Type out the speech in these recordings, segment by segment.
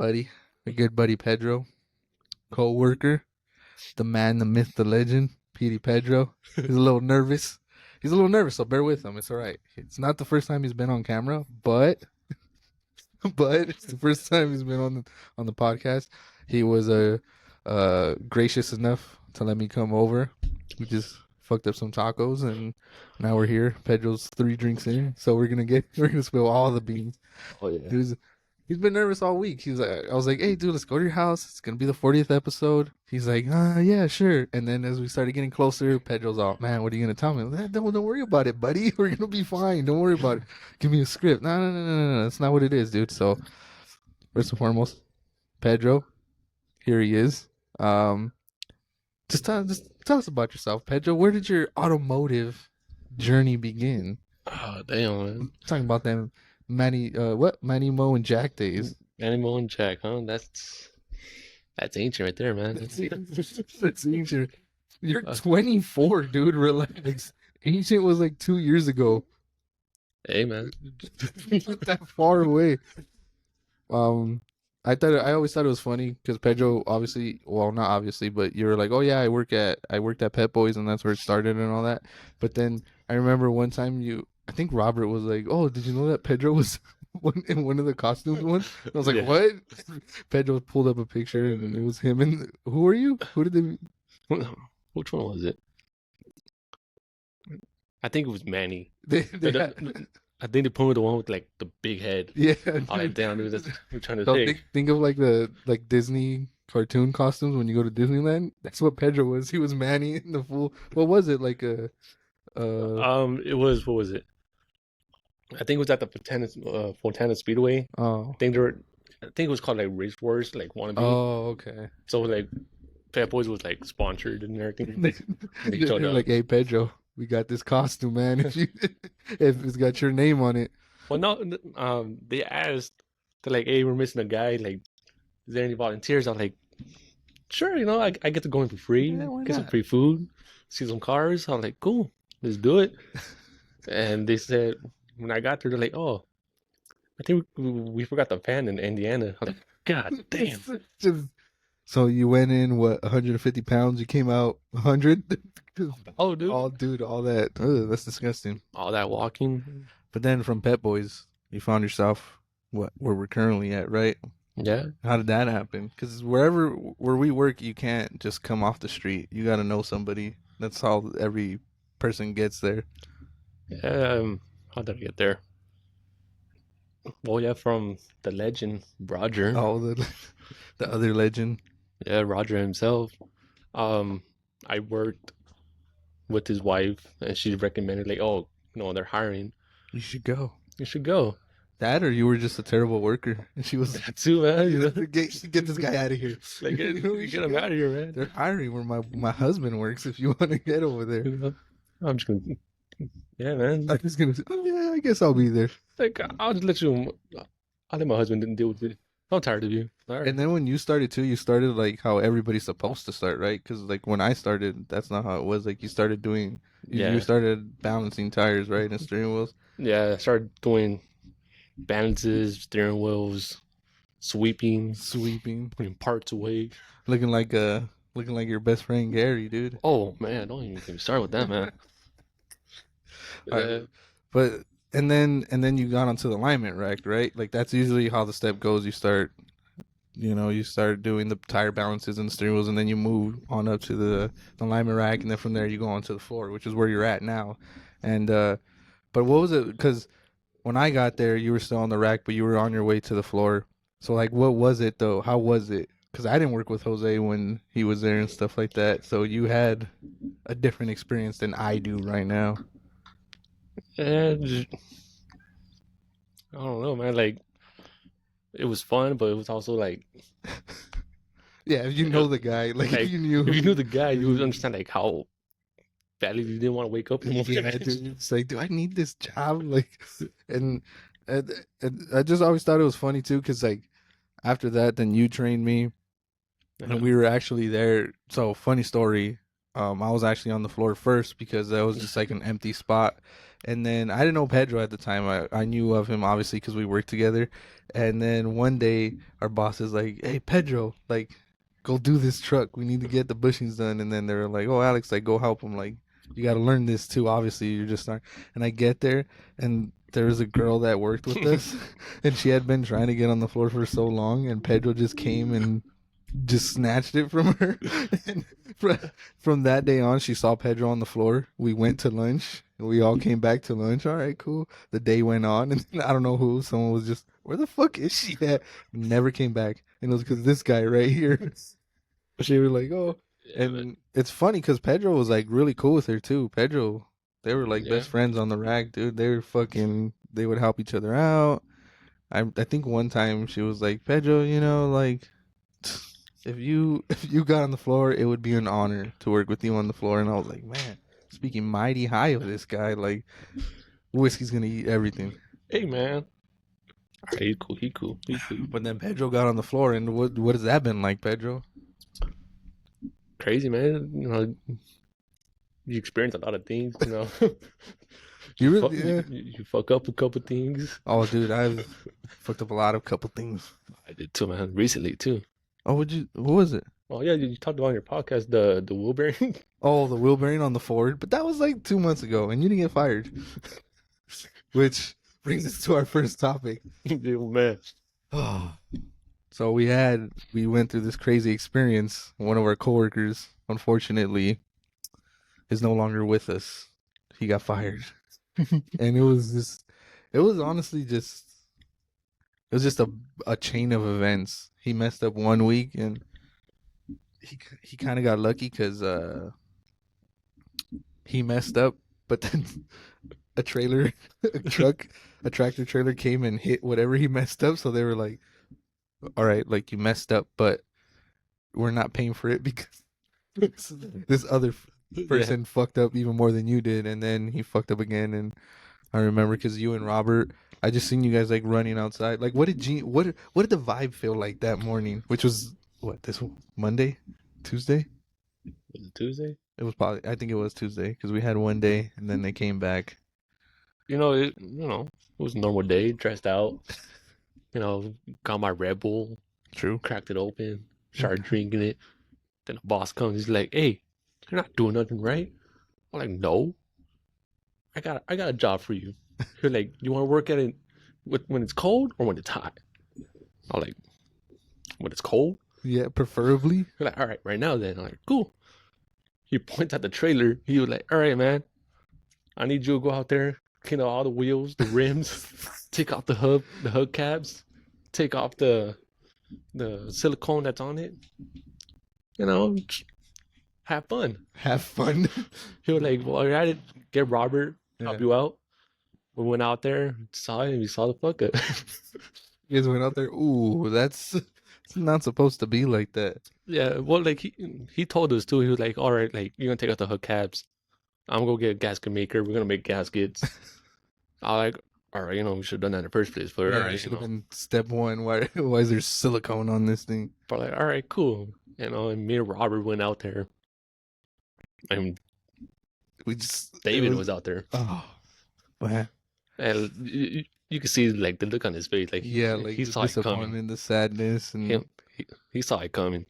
buddy, my good buddy Pedro, coworker, the man, the myth, the legend, Pedro. He's a little nervous. So bear with him. It's all right. It's not the first time he's been on camera, but it's the first time he's been on the podcast. He was gracious enough to let me come over. We just fucked up some tacos, and now we're here. Pedro's 3 drinks in, so we're gonna spill all the beans. Oh yeah. He's been nervous all week. I was like, hey, dude, let's go to your house. It's gonna be the 40th episode. He's like, yeah, sure. And then as we started getting closer, Pedro's all, man, what are you gonna tell me? Like, don't worry about it, buddy. We're gonna be fine. Don't worry about it. Give me a script. No. That's not what it is, dude. So first and foremost, Pedro, here he is. Just tell us about yourself, Pedro. Where did your automotive journey begin? Oh damn, man. Talking about them Manny Mo and Jack days. Manny Mo and Jack, huh? That's ancient right there, man. That's ancient. You're 24, dude. Relax. Ancient was like 2 years ago. Hey, man. Not that far away. I always thought it was funny because Pedro, obviously, well, not obviously, but you were like, oh yeah, I worked at Pet Boys, and that's where it started and all that. But then I remember one time I think Robert was like, oh, did you know that Pedro was in one of the costumes once? I was like, Yeah. what? Pedro pulled up a picture, and it was him. And who are you? Who did they? Which one was it? I think it was Manny. They I think they put me the one with like the big head. yeah. Oh, like, damn, dude, that's what I'm trying to So say. think of like the Disney cartoon costumes when you go to Disneyland. That's what Pedro was. He was Manny in the full. What was it like a? It was, what was it? I think it was at the Fontana Speedway. Oh. I think it was called like Race Wars, like Wannabe. Oh, okay. So like Fat Boys was like sponsored and everything. They They're showed up. like, hey Pedro, we got this costume, man. If it's got your name on it. Well, no, they asked, they're like, hey, we're missing a guy. Like, is there any volunteers? I'm like, sure, I get to go in for free, Yeah, why get some not? free food, see some cars. I'm like, cool, let's do it. And they said, when I got there, they're like, oh, I think we forgot the fan in Indiana. I'm like, God damn. So you went in 150 pounds? You came out 100? Oh, dude. All that. Ugh, that's disgusting. All that walking. But then from Pet Boys, you found yourself where we're currently at, right? Yeah. How did that happen? Because where we work, you can't just come off the street. You got to know somebody. That's how every person gets there. How did I get there? Well, yeah, from the legend, Roger. Oh, the other legend. Yeah, Roger himself. I worked with his wife, and she recommended, like, oh, they're hiring. You should go. You should go. That, or you were just a terrible worker, and she was That too, man. get this guy out of here. Like, get him out of here, man. They're hiring where my husband works. If you want to get over there, I'm just gonna, yeah, man. I'm just gonna say, oh yeah, I guess I'll be there. Like, I'll let my husband deal with it. I'm tired of you. All right. And then when you started too, you started like how everybody's supposed to start, right? Because like when I started, that's not how it was. Like you started you started balancing tires, right, and steering wheels. Yeah, I started doing balances, steering wheels, sweeping, putting parts away. looking like your best friend Gary, dude. Oh man, don't even get me started with that, man. All right. But and then you got onto the alignment rack, right? Like that's usually how the step goes. You start doing the tire balances and the steering wheels, and then you move on up to the alignment rack, and then from there you go onto the floor, which is where you're at now. And but what was it? Because when I got there, you were still on the rack, but you were on your way to the floor. So like, what was it though? How was it? Because I didn't work with Jose when he was there and stuff like that. So you had a different experience than I do right now. I don't know, man. Like, it was fun, but it was also like, Yeah, if you know the guy, like if you knew the guy, you would understand like how badly you didn't want to wake up in the morning. Yeah, dude, it's like, do I need this job? Like, and I just always thought it was funny too, because like after that, then you trained me, and we were actually there. So funny story, I was actually on the floor first because that was just like an empty spot, And then I didn't know Pedro at the time. I knew of him obviously because we worked together. And then one day our boss is like, "Hey Pedro, like, go do this truck. We need to get the bushings done." And then they're like, "Oh Alex, like go help him. Like you got to learn this too. Obviously you're just not." And I get there and there was a girl that worked with us, and she had been trying to get on the floor for so long, and Pedro just came and just snatched it from her. And from that day on, she saw Pedro on the floor. We went to lunch. And we all came back to lunch. All right, cool. The day went on, and I don't know who. Someone was just, "Where the fuck is she at?" Never came back, and it was because this guy right here. She was like, "Oh," and it's funny because Pedro was like really cool with her too. Pedro, they were like Yeah. best friends on the rack, dude. They were fucking. They would help each other out. I think one time she was like, "Pedro, you know, like." If you got on the floor, it would be an honor to work with you on the floor. And I was like, man, speaking mighty high of this guy, like whiskey's gonna eat everything. Hey, man. He cool. He cool. He cool. But then Pedro got on the floor, and what has that been like, Pedro? Crazy, man. You know, you experience a lot of things. You know, You fuck, really, yeah. you fuck up a couple things. Oh, dude, I've fucked up a lot of couple things. I did too, man. Recently too. Oh, what was it? Oh yeah, you talked about on your podcast the wheel bearing. Oh, the wheel bearing on the Ford, but that was like 2 months ago, and you didn't get fired. Which brings us to our first topic. Dude, man. So we went through this crazy experience. One of our coworkers, unfortunately, is no longer with us. He got fired. And it was honestly just it was just a chain of events. He messed up one week, and he kind of got lucky cuz he messed up, but then a trailer, a tractor trailer came and hit whatever he messed up, so they were like, "All right, like you messed up, but we're not paying for it because this other person fucked up even more than you did." And then he fucked up again. And I remember because you and Robert, I just seen you guys like running outside. Like, what did the vibe feel like that morning? Which was what, this Monday, Tuesday? Was it Tuesday? It was probably, I think it was Tuesday because we had one day and then they came back. You know, it was a normal day. Dressed out. You know, got my Red Bull, True. cracked it open, started drinking it. Then the boss comes. He's like, "Hey, you're not doing nothing right." I'm like, "No, I got a job for you." You're like, "You want to work at it when it's cold or when it's hot?" I'm like, "When it's cold." Yeah, preferably. You're like, "All right, right now then." I'm like, "Cool." He points at the trailer. He was like, "All right, man, I need you to go out there, clean out all the wheels, the rims, take off the hubcaps, take off the silicone that's on it. You know, have fun." Have fun. He was like, "Well, I got to get Robert, help Yeah. you out." We went out there, saw it, and we saw the fuck up. You guys went out there. Ooh, it's not supposed to be like that. Yeah, well, like he told us too. He was like, "All right, like you're gonna take out the hubcaps. I'm gonna go get a gasket maker. We're gonna make gaskets." I like, all right, you know, we should have done that in the first place. But Yeah, all it right, should have been step one. Why is there silicone on this thing? but like, all right, cool. You know, and me and Robert went out there, and We just David was out there, Oh, man. and you could see like the look on his face, like Yeah, like he the saw it coming. disappointment, the sadness, and He saw it coming.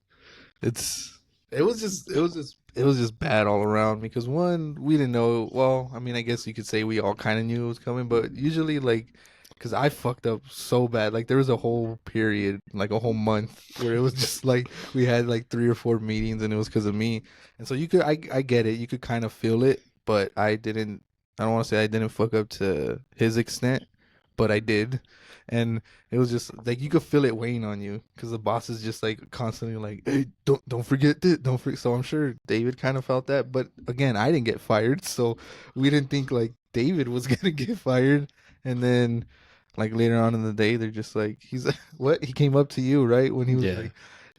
it was just bad all around because one, we didn't know. Well, I mean, I guess you could say we all kind of knew it was coming, but usually like because I fucked up so bad. Like there was a whole period, like a whole month, where it was just like we had like 3 or 4 meetings, and it was because of me. And so I get it. You could kind of feel it, but I didn't. I don't want to say I didn't fuck up to his extent, but I did. And it was just like you could feel it weighing on you because the boss is just like constantly like, "Hey, don't forget this, don't forget." So I'm sure David kind of felt that, but again, I didn't get fired, so we didn't think like David was gonna get fired. And then like later on in the day, they're just like, he's like, "What?" He came up to you, right, when he was Yeah. like,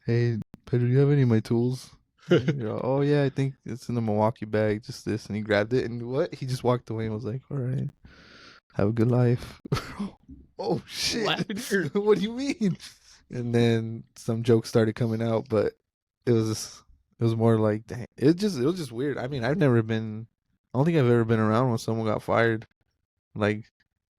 "Hey, Pedro, do you have any of my tools?" You're like, "Oh yeah, I think it's in the Milwaukee bag, just this." And he grabbed it, and what? He just walked away and was like, "All right, have a good life." Oh shit! Laughing here. What do you mean? And then some jokes started coming out, but it was more like, dang, it was just weird. I mean, I don't think I've ever been around when someone got fired. like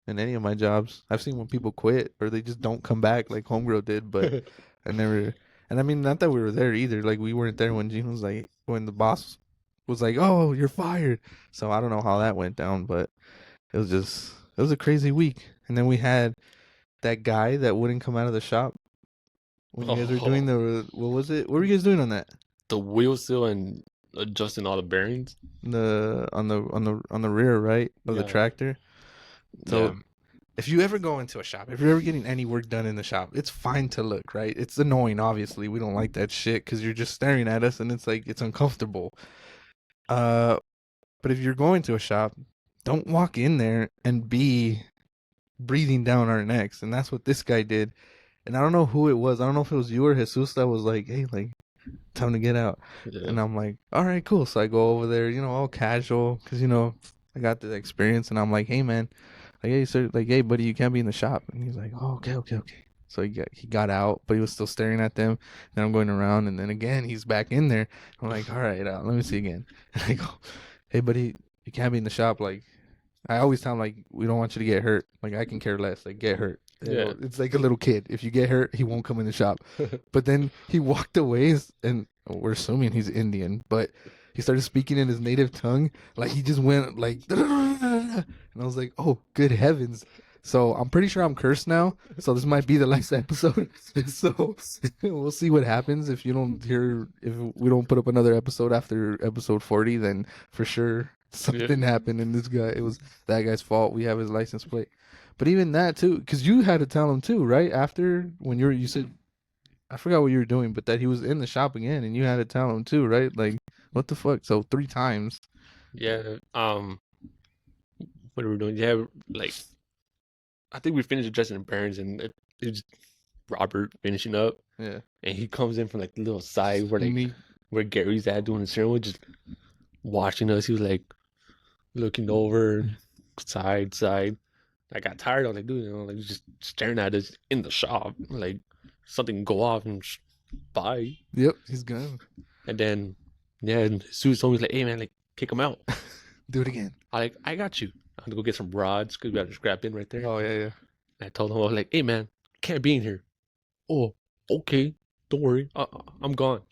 in any of my jobs. I've seen when people quit or they just don't come back like Homegirl did, but I never. And I mean, not that we were there either. Like we weren't there when Gene was like when the boss was like, "Oh, you're fired." So I don't know how that went down, but it was a crazy week. And then we had that guy that wouldn't come out of the shop when you guys were doing Oh, the what was it? What were you guys doing on that? the wheel seal and adjusting all the bearings. The on the rear right of the Yeah, tractor. yeah, So if you ever go into a shop, if you're ever getting any work done in the shop, it's fine to look, right? It's annoying, obviously. We don't like that shit because you're just staring at us and it's like it's uncomfortable. Uh, but if you're going to a shop, don't walk in there and be breathing down our necks, and that's what this guy did. And I don't know who it was. I don't know if it was you or Jesus that was like, "Hey, like, time to get out." yeah, And I'm like, "All right, cool." So I go over there, all casual, because I got the experience, and I'm like, "Hey, man." Like, hey, sir, like, hey, buddy, you can't be in the shop. And he's like, oh, okay, okay, okay. So he got out, but he was still staring at them. Then I'm going around, and then again, he's back in there. I'm like, all right, let me see again. And I go, hey, buddy, you can't be in the shop. Like, I always tell him, like, we don't want you to get hurt. Like, I can care less. Like, get hurt. yeah. It's like a little kid. If you get hurt, he won't come in the shop. But then he walked away, and we're assuming he's Indian, but he started speaking in his native tongue. Like, he just went, like, and I was like, oh, good heavens. So I'm pretty sure I'm cursed now. So this might be the last episode. So we'll see what happens. If we don't put up another episode after episode 40, then for sure something happened. And it was that guy's fault. We have his license plate. But even that too, because you had to tell him too, right? After when you said, I forgot what you were doing, but that he was in the shop again, and you had to tell him too, right? Like, what the fuck? So 3 times. Yeah. What are we doing? Yeah, like I think we finished addressing the bearings, and it was Robert finishing up, Yeah. and he comes in from like the little side where Me. where Gary's at doing the steering wheel, just watching us. He was like looking over side. I got tired. I was like, dude, like just staring at us in the shop, like something go off and bye. Yep, he's gone. And then, yeah, and Sue told me like, hey man, like kick him out. Do it again. I got you. I had to go get some rods because we had a scrap in right there. Oh yeah, yeah. And I told him I was like, hey man, can't be in here. Oh, okay, don't worry, I'm gone.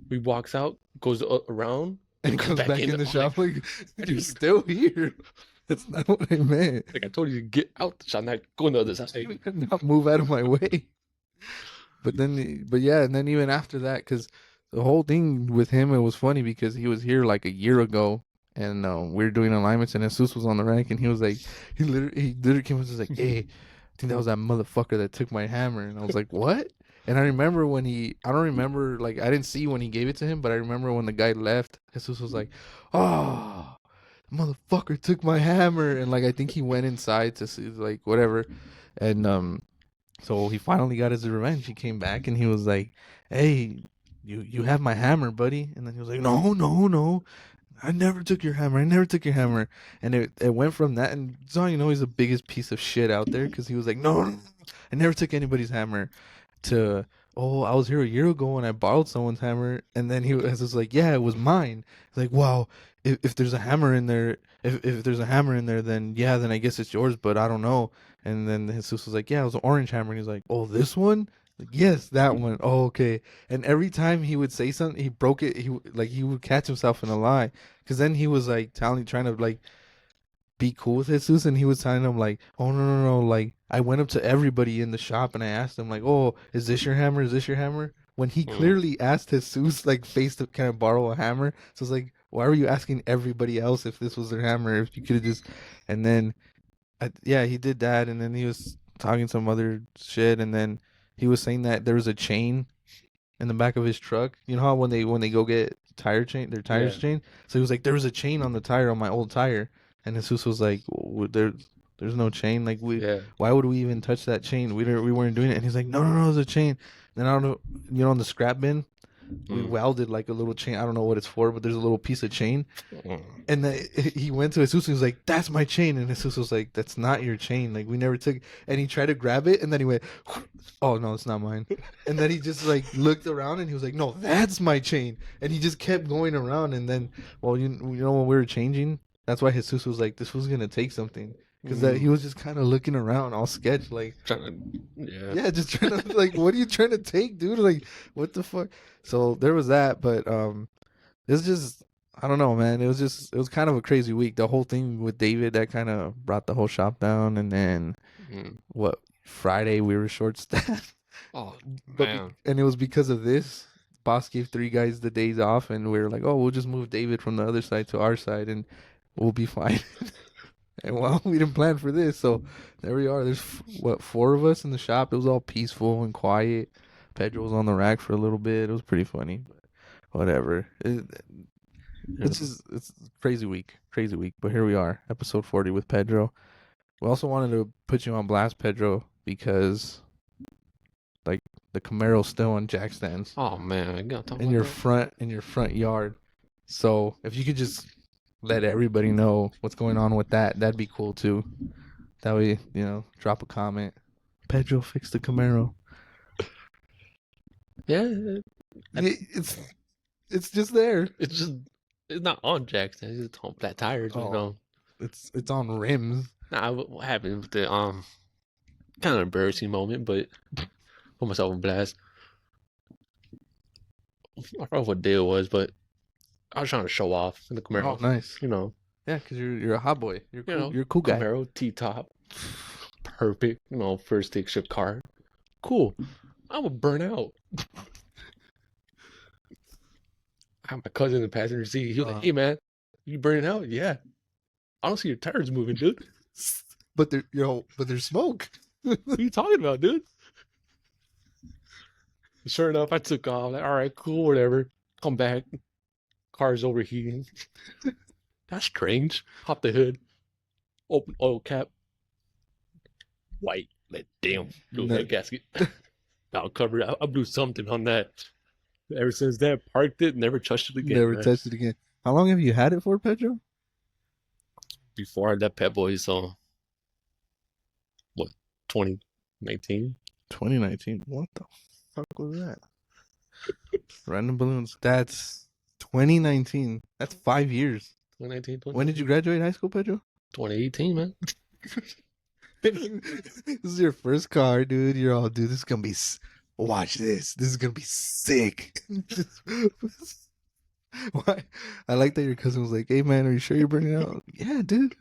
He walks out, goes around, And comes comes back in the I'm shop like, you're still here. That's not what I meant. Like I told you to get out the shop, not go on the other side. Not move out of my way. But yeah, and then even after that, because the whole thing with him, it was funny because he was here like a year ago, and we were doing alignments, and Jesus was on the rank, and he was like, he literally came and was like, hey, I think that was that motherfucker that took my hammer, and I was like, what? And I remember I don't remember, like, I didn't see when he gave it to him, but I remember when the guy left, Jesus was like, oh, motherfucker took my hammer, and like I think he went inside to see, like, whatever, and so he finally got his revenge. He came back and he was like, hey, you have my hammer, buddy. And then he was like, no, I never took your hammer. I never took your hammer. And it went from that, and so he's the biggest piece of shit out there because he was like, no, I never took anybody's hammer, to, oh, I was here a year ago and I borrowed someone's hammer. And then he was like, yeah, it was mine. He's like, wow, if there's a hammer in there, if there's a hammer in there, then yeah, then I guess it's yours, but I don't know. And then Jesus was like, yeah, it was an orange hammer. And he's like, oh, this one? Like, yes, that one. Oh, okay. And every time he would say something, he broke it. He would catch himself in a lie. Because then he was like trying to like be cool with Jesus, and he was telling him like, oh no, like I went up to everybody in the shop and I asked him like, oh, is this your hammer? Is this your hammer? When he clearly asked Jesus like face to kind of borrow a hammer. So it's like, why were you asking everybody else if this was their hammer? If you could have just, and then, yeah, he did that, and then he was talking some other shit, and then he was saying that there was a chain in the back of his truck. You know how when they go get their tires chained. So he was like, there was a chain on the tire on my old tire. And Jesus was like, well, there's no chain. Like why would we even touch that chain? We weren't doing it. And he's like, no, there's a chain. And I don't know, on the scrap bin, we welded like a little chain. I don't know what it's for, but there's a little piece of chain. And he went to Jesus and he was like, that's my chain. And Jesus was like, that's not your chain. Like we never took. And he tried to grab it, and then he went, oh no, it's not mine. And then he just like looked around and he was like, no, that's my chain. And he just kept going around. And then, well, you know when we were changing. That's why Jesus was like, this was going to take something. because that he was just kind of looking around, all sketch, like yeah. just trying to like, what are you trying to take, dude? Like, what the fuck? So there was that, but it's just I don't know, man. It was kind of a crazy week. The whole thing with David that kind of brought the whole shop down, and then what? Friday we were short staffed. Oh But man. and it was because of this. Boss gave 3 guys the days off, and we were like, "Oh, we'll just move David from the other side to our side, and we'll be fine." And well, we didn't plan for this, so there we are. There's 4 of us in the shop. It was all peaceful and quiet. Pedro was on the rack for a little bit. It was pretty funny, but whatever. It's a crazy week, But here we are, episode 40 with Pedro. We also wanted to put you on blast, Pedro, because like the Camaro's still on jack stands. Oh man, I gotta talk in about your front yard. So if you could just let everybody know what's going on with that, that'd be cool too. That way, drop a comment. Pedro fixed the Camaro. Yeah, It's just there. it's not on jacks. It's just on flat tires. Oh. It's on rims. Nah, what happened with the kind of embarrassing moment, but put myself on blast. I forgot what day it was, but I was trying to show off in the Camaro. Oh, nice. Yeah, because you're a hot boy. You're cool. You're a cool guy. Camaro T-top, perfect. First stick shift car. Cool. I would burn out. I have my cousin in the passenger seat. He was like, "Hey man, you burning out?" Yeah. I don't see your tires moving, dude. But there's smoke. What are you talking about, dude? Sure enough, I took off. Like, all right, cool, whatever. Come back. Car's overheating. That's strange. Hop the hood. Open oil cap. White. Like, damn. Blew that gasket. I'll cover it. I'll do something on that. Ever since then, parked it, never touched it again. Never touched it again. How long have you had it for, Pedro? Before I left Pet Boys, so what, 2019? 2019. What the fuck was that? Random balloons. That's 2019. That's 5 years. 2019. When did you graduate high school, Pedro? 2018, man. This is your first car, dude. You're all, dude, this is gonna be. Watch this. This is gonna be sick. Why? I like that your cousin was like, "Hey man, are you sure you're burning out?" Yeah, dude.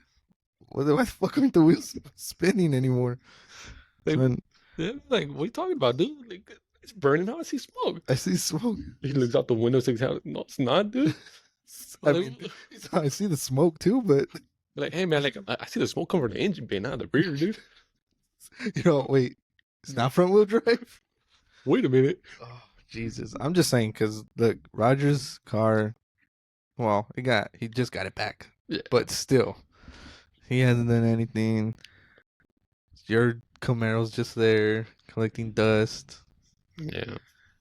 Why the fuck aren't the wheels spinning anymore? Like, what are you talking about, dude? Like, it's burning out. I see smoke. I see smoke. He looks out the window, says, "No, it's not, dude." I see the smoke too, but like, hey man, like I see the smoke coming from the engine bay, not the rear, dude. Wait, it's not front wheel drive. Wait a minute. Oh, Jesus. I'm just saying, because look, Roger's car, well, he just got it back. Yeah. But still, he hasn't done anything. Your Camaro's just there collecting dust. Yeah.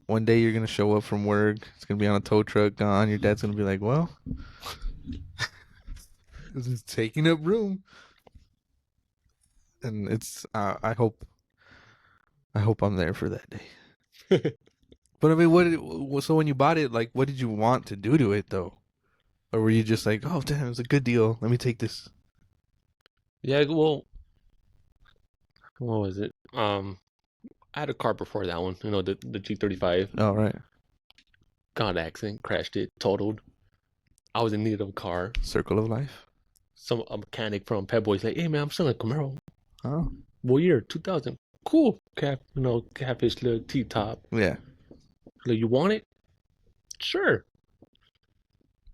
One day you're going to show up from work. It's going to be on a tow truck gone. Your dad's going to be like, well, this is taking up room. And it's, I hope I'm there for that day. But I mean, so when you bought it, like, what did you want to do to it though? Or were you just like, oh damn, it's a good deal, let me take this? Yeah, well, what was it? I had a car before that one, the G35. Oh, right. Got in an accident, crashed it, totaled. I was in need of a car. Circle of life. A mechanic from Pet Boys like, "Hey man, I'm selling a Camaro." Oh. What year? 2000. Cool. Catfish little T-top. Yeah. Like, you want it? Sure.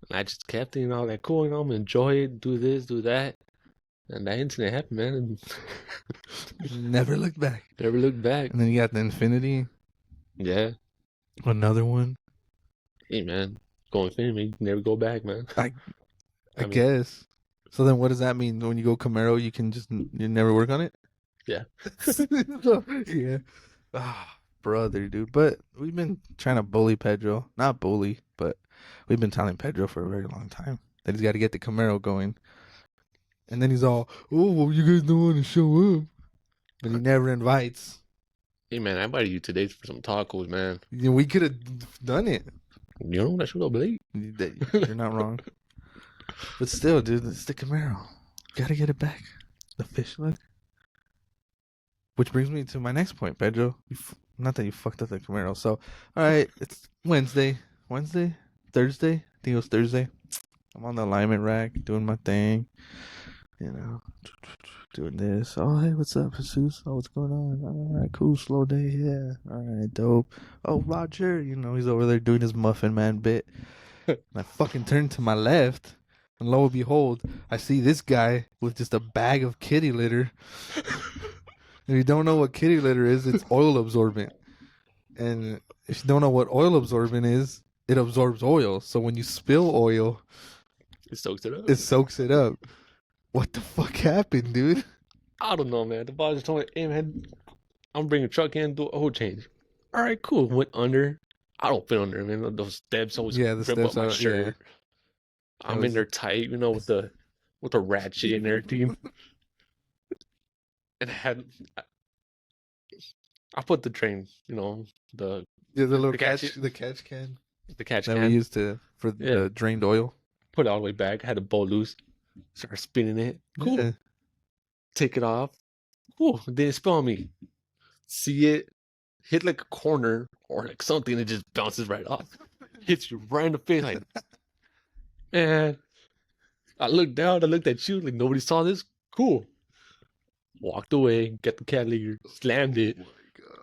And I just kept it, like, cool, I'm gonna enjoy it, do this, do that. And that incident happened, man. Never looked back. Never looked back. And then you got the Infinity. Yeah. Another one. Hey man, go Infinity, never go back, man. I guess. So then what does that mean? When you go Camaro, you never work on it? Yeah. Yeah. Brother, dude. But we've been trying to bully Pedro. Not bully, but we've been telling Pedro for a very long time that he's got to get the Camaro going. And then he's all, "Oh, well, you guys don't want to show up." But he never invites. Hey man, I invited you today for some tacos, man. We could have done it. You know, that should go late. You're not wrong. But still, dude, it's the Camaro. Gotta get it back. The fish look. Which brings me to my next point, Pedro. Not that you fucked up the Camaro. So, all right, it's Wednesday, Thursday. I think it was Thursday. I'm on the alignment rack doing my thing. You know, doing this. Oh, hey, what's up, Jesus? Oh, what's going on? All right, cool, slow day. Yeah, all right, dope. Oh, Roger, he's over there doing his Muffin Man bit. And I fucking turn to my left, and lo and behold, I see this guy with just a bag of kitty litter. If you don't know what kitty litter is, it's oil absorbent. And if you don't know what oil absorbent is, it absorbs oil. So when you spill oil, it soaks it up. It soaks it up. What the fuck happened, dude? I don't know, man. The boss just told me, hey, man, I'm bringing a truck in, do a oil change. All right, cool. Went under. I don't fit under, man. Those steps always the grip steps up my are, shirt. yeah. I'm in there tight, with the ratchet and everything. And I put the train, the little the catch catch can that that we used for the drained oil. Put it all the way back. I had the bowl loose. Started spinning it. Cool. Yeah. Take it off. Cool. Didn't spill on me. See it hit like a corner or like something that just bounces right off. Hits you right in the face. Like, man. I looked down. I looked at you. Like, nobody saw this. Cool. Walked away. Get the cat litter. Slammed it. Oh my god.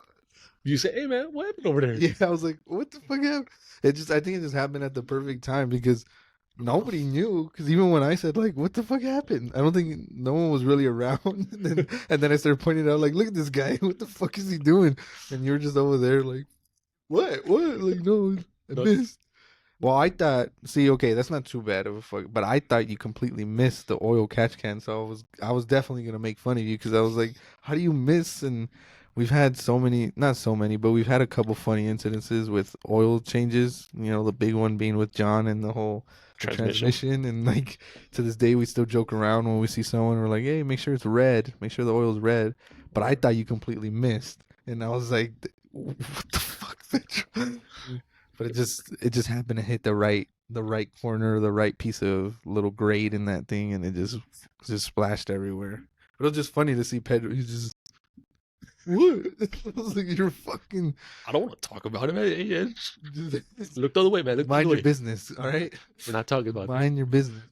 You say, hey man, what happened over there? Yeah, I was like, what the fuck happened? I think it just happened at the perfect time because nobody knew. Because even when I said, like, what the fuck happened? I don't think no one was really around. and then I started pointing out, like, look at this guy. What the fuck is he doing? And you're just over there, like, what? Like, no, I missed. Well, I thought, okay, that's not too bad of a fuck, but I thought you completely missed the oil catch can, so I was definitely gonna make fun of you because I was like, how do you miss? And we've had not so many, but we've had a couple funny incidences with oil changes. The big one being with John and the whole transmission, and like to this day we still joke around when we see someone. We're like, hey, make sure it's red, make sure the oil's red. But I thought you completely missed, and I was like, what the fuck, Pedro? But it just happened to hit the right corner, the right piece of little grade in that thing, and it just splashed everywhere. But it was just funny to see Pedro. He's just, what? I was like, you're fucking. I don't want to talk about it, man. Look the other way, man. Mind your business, all right? We're not talking about Mind your business.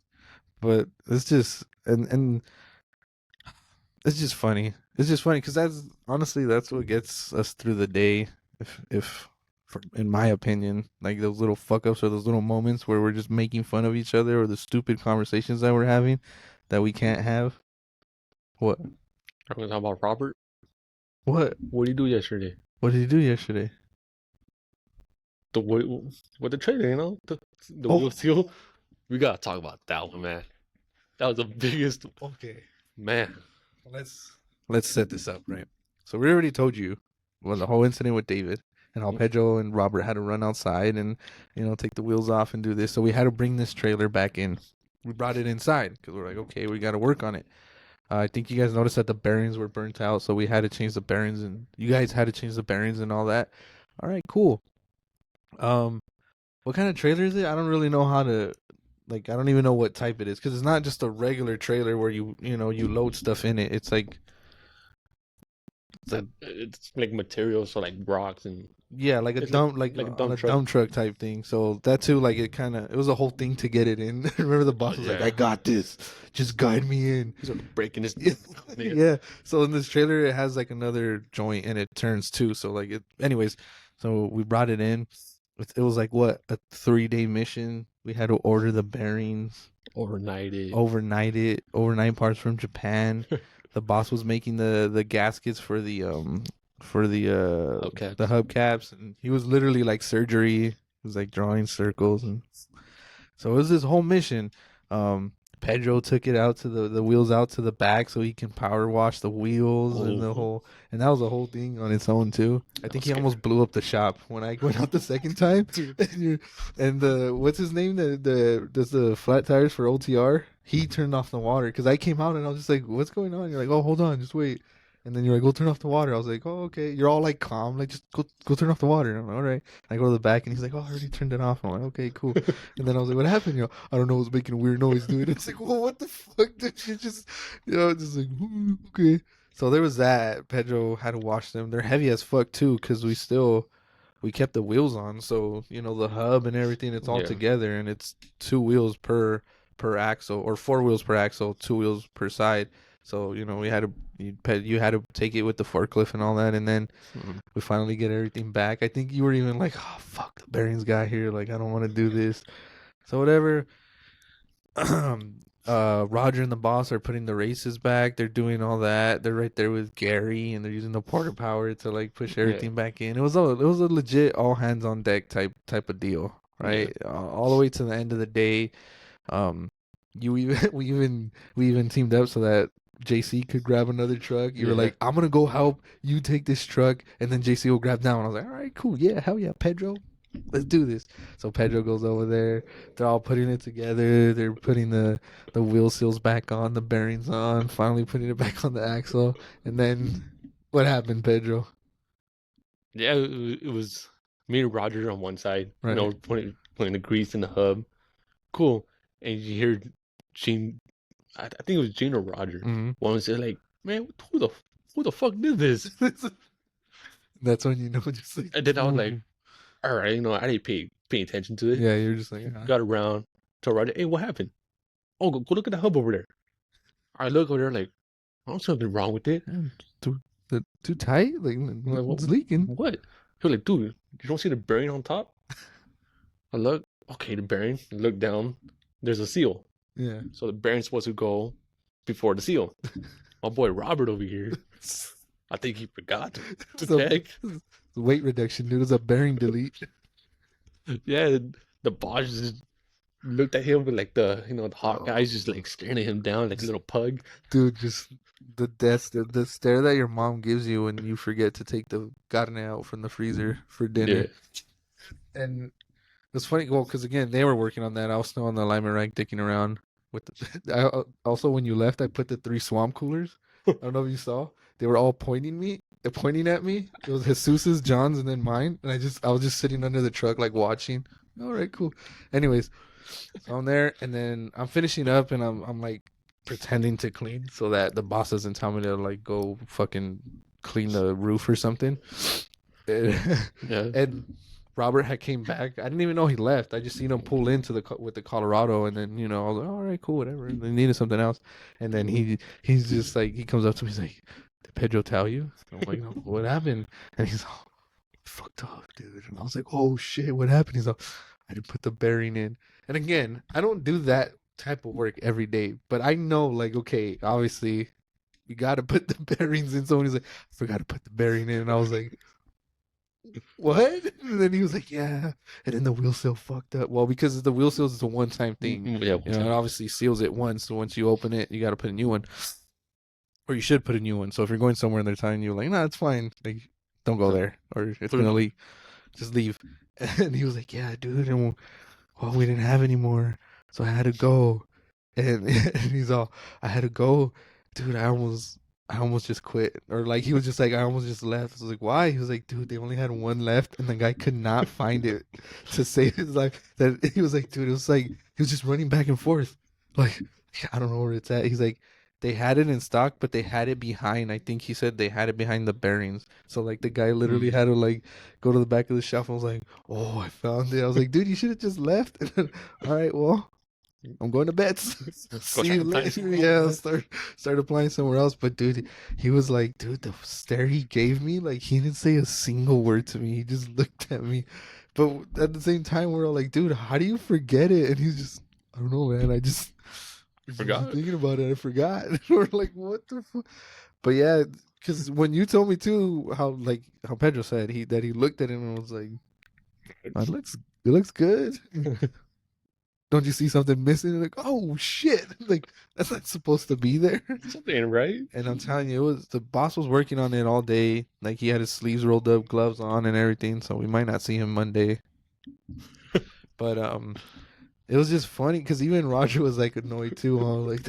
But it's just and it's just funny. It's just funny because that's what gets us through the day. If in my opinion, like those little fuck ups or those little moments where we're just making fun of each other or the stupid conversations that we're having that we can't have. What? Are we gonna talk about Robert? What? What did he do yesterday? What did he do yesterday? With the trailer, the wheel seal. We gotta talk about that one, man. That was the biggest. Okay, man. Let's set this up, right? So we already told you the whole incident with David. And how Pedro and Robert had to run outside and, take the wheels off and do this. So we had to bring this trailer back in. We brought it inside because we're like, okay, we got to work on it. I think you guys noticed that the bearings were burnt out. So we had to change the bearings and you guys had to change the bearings and all that. All right, cool. What kind of trailer is it? I don't really know how to, I don't even know what type it is. Because it's not just a regular trailer where you load stuff in it. It's like. It's like materials, so like rocks and like a dump truck type thing. So that too, it was a whole thing to get it in. Remember the boss was like, "I got this, just guide me in." He's breaking this. Yeah. So in this trailer, it has another joint and it turns too. So anyways, so we brought it in. It was a 3-day mission. We had to order the bearings, overnight parts from Japan. The boss was making the gaskets for the hubcaps, and he was literally like surgery. He was drawing circles, and so it was this whole mission. Pedro took it out to the wheels out to the back so he can power wash the wheels and that was a whole thing on its own too. I think he almost blew up the shop when I went out the second time. and what's his name? Does the flat tires for OTR? He turned off the water because I came out and I was just like, "What's going on?" You're like, "Oh, hold on, just wait." And then you're like, go turn off the water. I was like, oh, okay. You're all like calm, like just go turn off the water. And I'm like, all right. And I go to the back, and he's like, oh, I already turned it off. I'm like, okay, cool. And then I was like, what happened? I don't know. It was making a weird noise, dude. It's like, well, what the fuck? Did you just, just like, okay. So there was that. Pedro had to wash them. They're heavy as fuck too, because we kept the wheels on. So the hub and everything, it's all Yeah. together, and it's 2 wheels per axle, or 4 wheels per axle, 2 wheels per side. So we had to you had to take it with the forklift and all that, and then Mhm. we finally get everything back. I think you were even like, oh fuck, the bearings got here. Like I don't want to do this. So whatever. Roger and the boss are putting the races back. They're doing all that. They're right there with Gary, and they're using the porter power to like push Yeah. everything back in. It was a legit all hands on deck type of deal, Yeah. right? All the way to the end of the day. Um, you even we even teamed up so that JC could grab another truck. You were Yeah. like, I'm gonna go help you take this truck, and then JC will grab down. I was like, all right, cool, yeah, hell yeah, Pedro, let's do this. So Pedro goes over there. They're all putting it together. They're putting the wheel seals back on, the bearings on, finally putting it back on the axle. And then what happened, Pedro? Yeah. It was me and Roger on one side, Right. putting the grease in the hub. Cool. And you hear Gene, I think it was Gene or Roger. Mm-hmm. One was like, man, who the fuck did this? That's when just like, And then I was like, all right, I didn't pay attention to it. yeah, you're just like, Got around, told Roger, hey, what happened? Oh, go look at the hub over there. I look over there like, oh, something wrong with it. too tight, like I'm like, it's leaking. what? He was like, dude, you don't see the bearing on top? I look, okay, the bearing. I look down, there's a seal. Yeah. So the bearing's supposed to go before the seal. My boy Robert over here, I think he forgot to So, check. weight reduction, dude. It's a bearing delete. Yeah, the boss just looked at him with like the hot guys just like staring at him down like a little pug. Dude, just the stare that your mom gives you when you forget to take the carne out from the freezer for dinner. Yeah. And it's funny, well, because again, they were working on that. I was still on the alignment rack dicking around with also, when you left, I put the 3 swamp coolers. I don't know if you saw. They were all pointing at me. It was Jesus's, John's, and then mine. And I was just sitting under the truck, like watching. All right, cool. Anyways, so I'm there, and then I'm finishing up, and I'm like pretending to clean so that the boss doesn't tell me to like go fucking clean the roof or something. Yeah. And Robert had came back. I didn't even know he left. I just seen him pull into with the Colorado, and then I was like, all right, cool, whatever. They needed something else, and then he's just like, he comes up to me, he's like, did Pedro tell you? I'm like, no, what happened? And he's like, fucked up, dude. And I was like, oh shit, what happened? He's like, I didn't put the bearing in. And again, I don't do that type of work every day, but I know, like, okay, obviously you got to put the bearings in. Someone's like, I forgot to put the bearing in, and I was like, what? And then he was like, yeah. And then the wheel seal fucked up. Well, because the wheel seals is a one-time thing. Yeah. It obviously seals it once. So once you open it, you got to put a new one, or you should put a new one. So if you're going somewhere and they're telling you like, nah, it's fine, like, don't go there, or it's gonna leak, just leave. And he was like, yeah, dude. And well, we didn't have any more, so I had to go. And he's all, I had to go, dude. I almost just quit, or like he was just like, I almost just left. I was like, why? He was like, dude, they only had one left, and the guy could not find it to save his life. That he was like, dude, it was like he was just running back and forth, like, I don't know where it's at. He's like, they had it in stock, but they had it behind. I think he said they had it behind the bearings. So like the guy literally had to like go to the back of the shelf and was like, oh, I found it. I was like, dude, you should have just left. All right, well, I'm going to bets. See you later. Yeah, start applying somewhere else. But dude, he was like, dude, the stare he gave me, like he didn't say a single word to me. He just looked at me. But at the same time, we're all like, dude, how do you forget it? And he's just, I don't know, man. I just forgot. Thinking about it, I forgot. We're like, what the fuck? But yeah, because when you told me too, how Pedro said that he looked at him and was like, it looks good. Don't you see something missing? Like, oh shit! Like that's not supposed to be there. Something ain't right. And I'm telling you, the boss was working on it all day. Like he had his sleeves rolled up, gloves on, and everything. So we might not see him Monday. But it was just funny because even Roger was like annoyed too. Like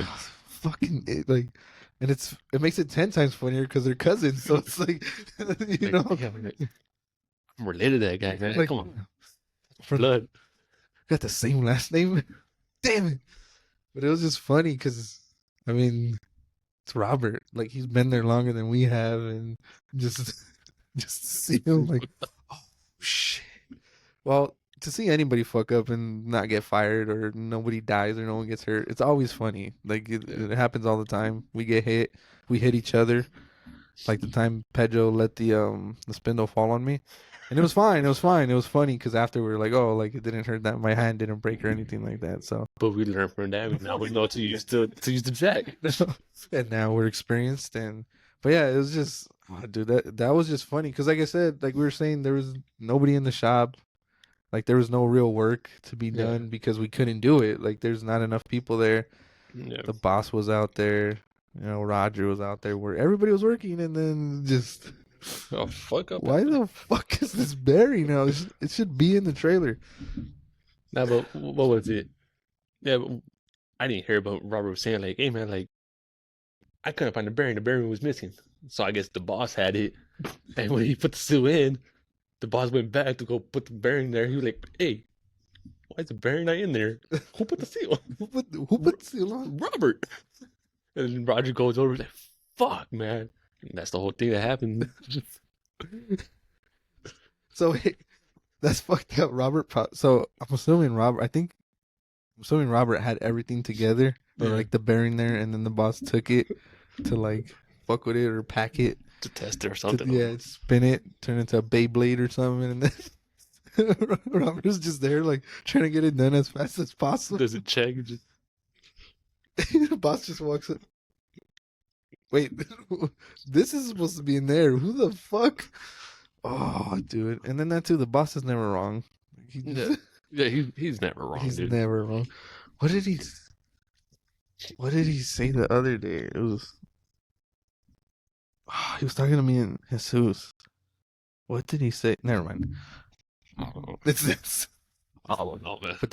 fucking it, like and it makes it 10 times funnier because they're cousins. So it's like, you Like, know, yeah, I'm related to that guy, man. like Come on, from blood. got the same last name. Damn it! But it was just funny because I mean, it's Robert. Like he's been there longer than we have, and just just to see him like, oh shit. Well, to see anybody fuck up and not get fired or nobody dies or no one gets hurt, it's always funny. Like it happens all the time. We get hit, we hit each other. Like the time Pedro let the spindle fall on me, and it was fine. It was fine. It was funny because after we were like, oh, like it didn't hurt that my hand didn't break or anything like that. So But we learned from that. Now we know to use the jack. and now we're experienced but yeah, it was just dude that was just funny because like I said, like we were saying, there was nobody in the shop. Like there was no real work to be Yeah. done because we couldn't do it. Like there's not enough people there. Yeah. The boss was out there. You know, Roger was out there where everybody was working, and then just Oh, fuck up. why the fuck is this Barry now? It should be in the trailer. Nah, but what was it? Yeah, but I didn't hear about Robert was saying like, hey man, like I couldn't find the bearing. The bearing was missing. So I guess the boss had it. And when he put the seal in, the boss went back to go put the bearing there. He was like, hey, why is the bearing not in there? Who put the seal? Who put the seal on? Robert. And then Roger goes over, he's like, fuck, man. And that's the whole thing that happened. So that's fucked up. So I'm assuming Robert had everything together, or Yeah. like the bearing there, and then the boss took it to like fuck with it or pack it. To test it or something. Yeah, spin it, turn it into a Beyblade or something, and then Robert's just there like trying to get it done as fast as possible. Does it check? Just... The boss just walks up. Wait, this is supposed to be in there. Who the fuck? Oh, dude. And then that too, the boss is never wrong. Yeah. Yeah, he's never wrong, He's dude. never wrong. What did he say the other day? It was he was talking to me in Jesus. What did he say? Never mind. I don't know. It's this. I don't know, man. But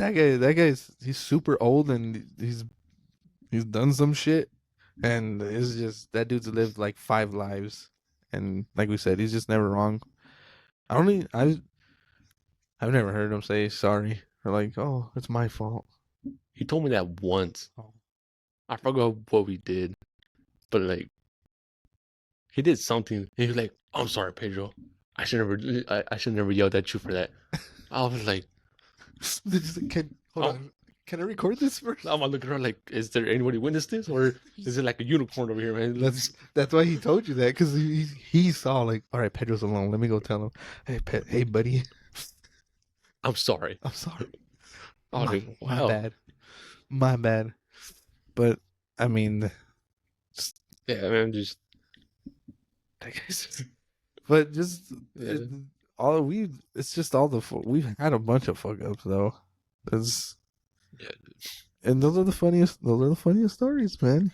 he's super old and he's done some shit, and it's just that dude's lived like 5 lives, and like we said, he's just never wrong. I've never heard him say sorry or like, oh, it's my fault. He told me that once. Oh. I forgot what we did, but like, he did something. He was like, "I'm sorry, Pedro. I should never yelled at you for that." I was like, Hold on. Can I record this first? I'm looking around like, is there anybody witness this, or is it like a unicorn over here, man? That's why he told you that, because he saw like, all right, Pedro's alone. Let me go tell him, hey buddy, I'm sorry. I'm sorry. Oh, wow. My bad. But I mean, yeah, man, just. But just Yeah. it's just all we've had a bunch of fuck ups though. Yeah. And those are the funniest stories, man.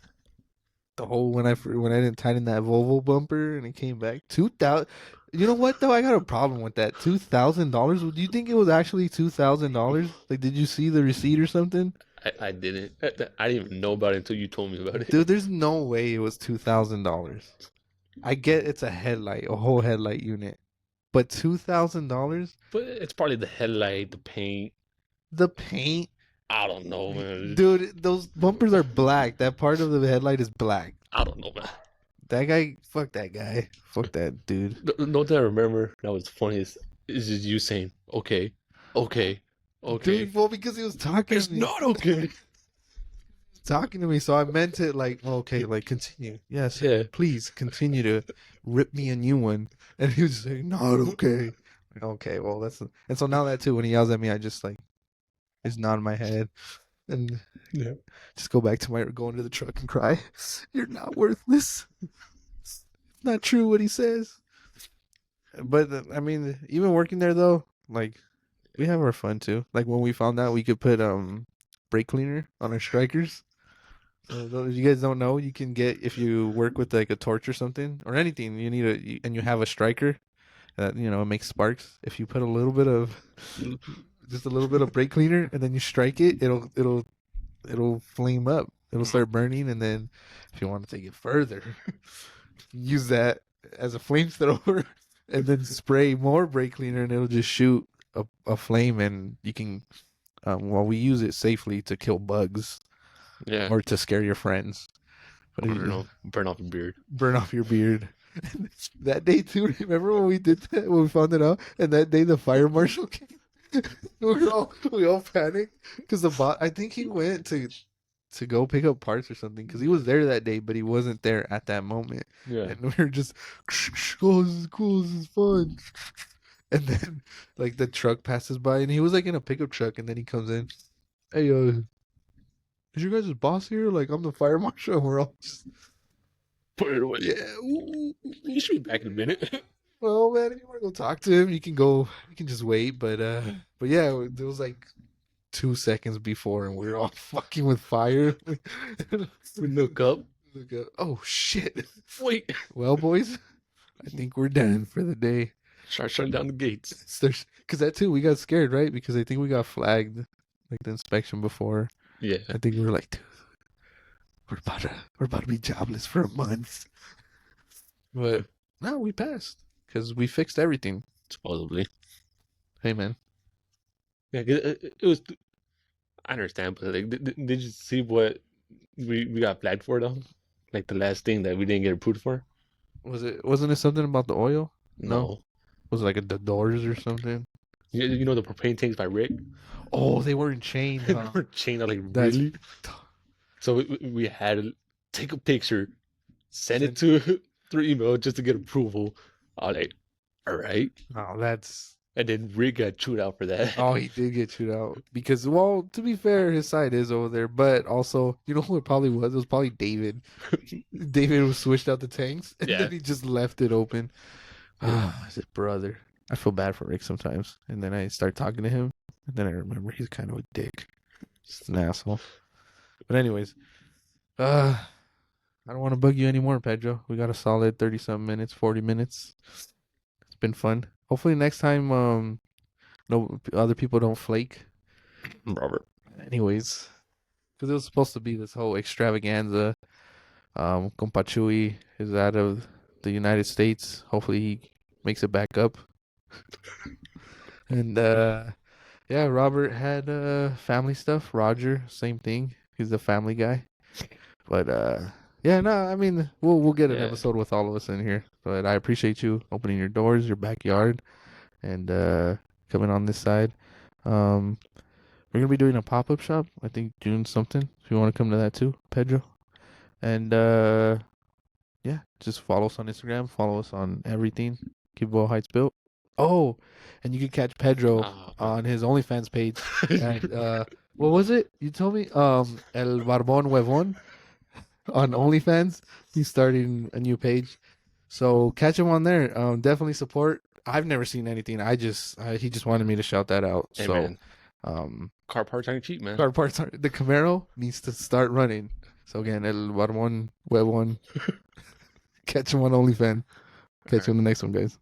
The whole when I didn't tighten that Volvo bumper and it came back 2,000. You know what though? I got a problem with that. $2,000. Do you think it was actually $2,000? Like, did you see the receipt or something? I didn't. I didn't even know about it until you told me about it. Dude, there's no way it was $2,000. I get it's a whole headlight unit, but $2,000? But it's probably the headlight, the paint. The paint. I don't know, man. Dude, those bumpers are black. That part of the headlight is black. I don't know, man. That guy, fuck that guy. Fuck that dude. No, that I remember that was funniest is just you saying, okay. Dude, well, because he was talking It's to me. not okay. Talking to me, so I meant it like, okay, like continue. Yes, Yeah. please continue to rip me a new one. And he was saying, not okay. Like, okay, well, and so now that too, when he yells at me, I just like, it's nod my head and just go into the truck and cry. You're not worthless. It's not true what he says. But I mean, even working there though, like we have our fun too. Like when we found out we could put brake cleaner on our strikers. If you guys don't know, you can get, if you work with like a torch or something or anything, and you have a striker that it makes sparks. If you put just a little bit of brake cleaner and then you strike it, it'll flame up. It'll start burning, and then if you want to take it further, use that as a flamethrower, and then spray more brake cleaner, and it'll just shoot a flame, and you can. Well, we use it safely to kill bugs Yeah. or to scare your friends. But I don't know. Burn off your beard. burn off your beard. That day too. Remember when we did that? When we found it out, and that day the fire marshal came. we all panicked because the bot. I think he went to go pick up parts or something because he was there that day, but he wasn't there at that moment. Yeah. And we were just, oh, this is cool, this is fun. And then like the truck passes by, and he was like in a pickup truck, and then he comes in. Hey, is your guys' boss here? Like, I'm the fire marshal. And we're all just, Put it away. yeah. Ooh. You should be back in a minute. Well, man, if you want to go talk to him, you can go. You can just wait. But yeah, there was like 2 seconds before, and we were all fucking with fire. We look up. Look up. Oh shit! Wait. Well, boys, I think we're done for the day. Start shutting down the gates. Because that too, we got scared, right? Because I think we got flagged, like the inspection before. Yeah. I think we were like, dude, we're about to be jobless for a month. But no, we passed because we fixed everything. Supposedly. Hey, man. Yeah, 'cause it was. I understand, but like, did you see what we got flagged for though? Like the last thing that we didn't get approved for? Wasn't it something about the oil? No. Was it like the doors or something? You know the propane tanks by Rick? Oh, they weren't chained. They Huh? were chained out, like, That's- really? So we had to take a picture, send it to through email just to get approval. I was like, all right. Oh, that's. And then Rick got chewed out for that. Oh, he did get chewed out because, well, to be fair, his side is over there, but also, you know who it probably was? It was probably David. David was switched out the tanks, and Yeah. then he just left it open. Ah, his brother. I feel bad for Rick sometimes, and then I start talking to him, and then I remember he's kind of a dick, just an asshole. But anyways, I don't want to bug you anymore, Pedro. We got a solid 30-something minutes, 40 minutes. It's been fun. Hopefully next time, no other people don't flake. Robert. Anyways, because it was supposed to be this whole extravaganza. Compa Chewy is out of the United States. Hopefully he makes it back up. And yeah, Robert had family stuff. Roger, same thing. He's the family guy. But yeah, no, I mean we'll get an Yeah. episode with all of us in here. But I appreciate you opening your doors, your backyard, and coming on this side. We're gonna be doing a pop-up shop. I think June something. If you want to come to that too, Pedro. And yeah, just follow us on Instagram. Follow us on everything. Keep Boyle Heights built. Oh, and you can catch Pedro on his OnlyFans page. And what was it? You told me El Barbon Huevon on OnlyFans. He's starting a new page. So catch him on there. Definitely support. I've never seen anything. He just wanted me to shout that out. Hey, so man. Car parts aren't cheap, man. car parts are, the Camaro needs to start running. So again, El Barbon Huevon. Catch him on OnlyFans. Catch you on the next one, guys.